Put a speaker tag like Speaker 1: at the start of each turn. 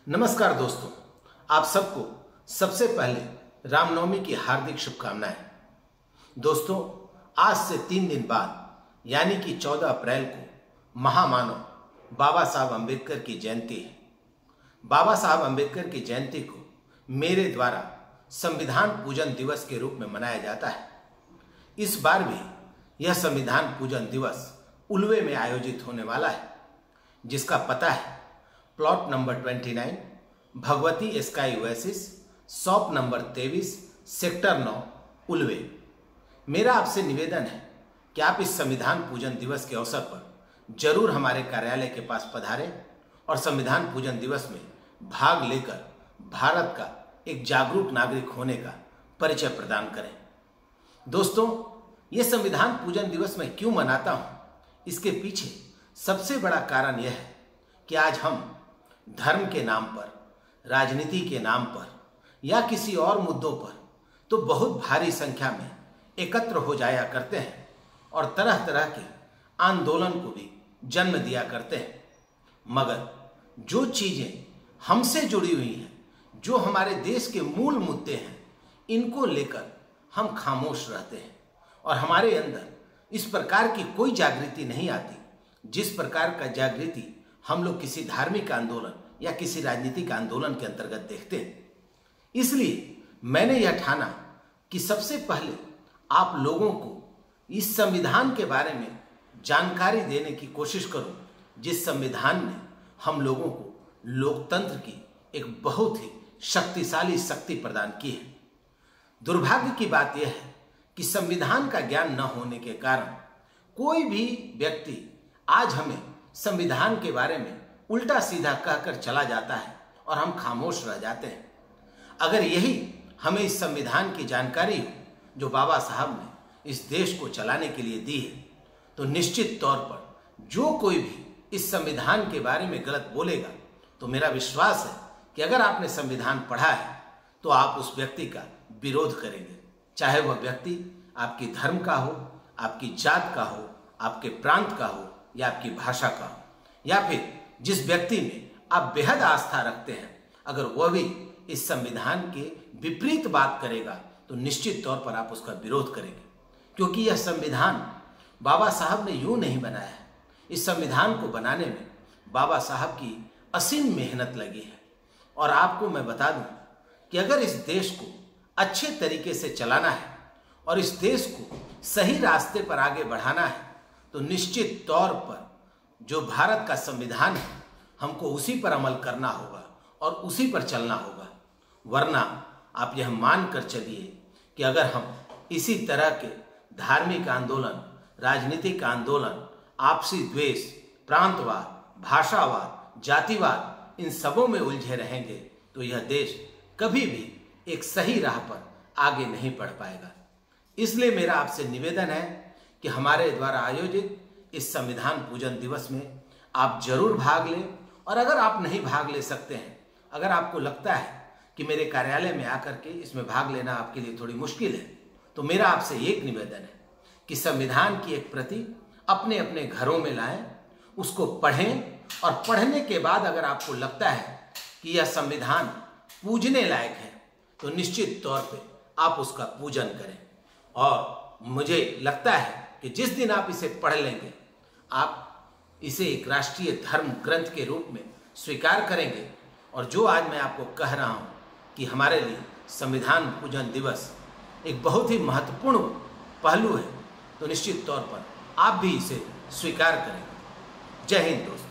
Speaker 1: नमस्कार दोस्तों, आप सबको सबसे पहले रामनवमी की हार्दिक शुभकामनाएं। दोस्तों, आज से 3 दिन बाद यानी कि 14 अप्रैल को महामानव बाबा साहब अम्बेडकर की जयंती है। बाबा साहब अम्बेडकर की जयंती को मेरे द्वारा संविधान पूजन दिवस के रूप में मनाया जाता है। इस बार भी यह संविधान पूजन दिवस उल्वे में आयोजित होने वाला है, जिसका पता है plot number 29, Bhagwati sky oasis, shop number 23, sector 9, उल्वे। मेरा आपसे निवेदन है कि आप इस संविधान पूजन दिवस के अवसर पर जरूर हमारे कार्यालय के पास पधारें और संविधान पूजन दिवस में भाग लेकर भारत का एक जागरूक नागरिक होने का परिचय प्रदान करें। दोस्तों, ये संविधान पूजन दिवस मैं क्यों मनाता हूँ, इसके पीछे सबसे बड़ा कारण यह है कि आज हम धर्म के नाम पर, राजनीति के नाम पर या किसी और मुद्दों पर तो बहुत भारी संख्या में एकत्र हो जाया करते हैं और तरह तरह के आंदोलन को भी जन्म दिया करते हैं। मगर जो चीजें हमसे जुड़ी हुई हैं, जो हमारे देश के मूल मुद्दे हैं, इनको लेकर हम खामोश रहते हैं और हमारे अंदर इस प्रकार की कोई जागृति नहीं आती जिस प्रकार का जागृति हम लोग किसी धार्मिक आंदोलन या किसी राजनीतिक आंदोलन के अंतर्गत देखते हैं। इसलिए मैंने यह ठाना कि सबसे पहले आप लोगों को इस संविधान के बारे में जानकारी देने की कोशिश करूं, जिस संविधान ने हम लोगों को लोकतंत्र की एक बहुत ही शक्तिशाली शक्ति प्रदान की है। दुर्भाग्य की बात यह है कि संविधान का ज्ञान न होने के कारण कोई भी व्यक्ति आज हमें संविधान के बारे में उल्टा सीधा कहकर चला जाता है और हम खामोश रह जाते हैं। अगर यही हमें इस संविधान की जानकारी हो जो बाबा साहब ने इस देश को चलाने के लिए दी है, तो निश्चित तौर पर जो कोई भी इस संविधान के बारे में गलत बोलेगा, तो मेरा विश्वास है कि अगर आपने संविधान पढ़ा है तो आप उस व्यक्ति का विरोध करेंगे, चाहे वह व्यक्ति आपकी धर्म का हो, आपकी जात का हो, आपके प्रांत का हो या आपकी भाषा का हो, या फिर जिस व्यक्ति में आप बेहद आस्था रखते हैं, अगर वह भी इस संविधान के विपरीत बात करेगा तो निश्चित तौर पर आप उसका विरोध करेंगे, क्योंकि यह संविधान बाबा साहब ने यूं नहीं बनाया है। इस संविधान को बनाने में बाबा साहब की असीम मेहनत लगी है। और आपको मैं बता दूं कि अगर इस देश को अच्छे तरीके से चलाना है और इस देश को सही रास्ते पर आगे बढ़ाना है, तो निश्चित तौर पर जो भारत का संविधान है, हमको उसी पर अमल करना होगा और उसी पर चलना होगा। वरना आप यह मानकर चलिए कि अगर हम इसी तरह के धार्मिक आंदोलन, राजनीतिक आंदोलन, आपसी द्वेष, प्रांतवाद, भाषावाद, जातिवाद, इन सबों में उलझे रहेंगे तो यह देश कभी भी एक सही राह पर आगे नहीं बढ़ पाएगा। इसलिए मेरा आपसे निवेदन है कि हमारे द्वारा आयोजित इस संविधान पूजन दिवस में आप जरूर भाग लें। और अगर आप नहीं भाग ले सकते हैं, अगर आपको लगता है कि मेरे कार्यालय में आकर के इसमें भाग लेना आपके लिए थोड़ी मुश्किल है, तो मेरा आपसे एक निवेदन है कि संविधान की एक प्रति अपने अपने घरों में लाएं, उसको पढ़ें और पढ़ने के बाद अगर आपको लगता है कि यह संविधान पूजने लायक है, तो निश्चित तौर पे आप उसका पूजन करें। और मुझे लगता है कि जिस दिन आप इसे पढ़ लेंगे, आप इसे एक राष्ट्रीय धर्म ग्रंथ के रूप में स्वीकार करेंगे। और जो आज मैं आपको कह रहा हूं कि हमारे लिए संविधान पूजन दिवस एक बहुत ही महत्वपूर्ण पहलू है, तो निश्चित तौर पर आप भी इसे स्वीकार करेंगे। जय हिंद दोस्तों।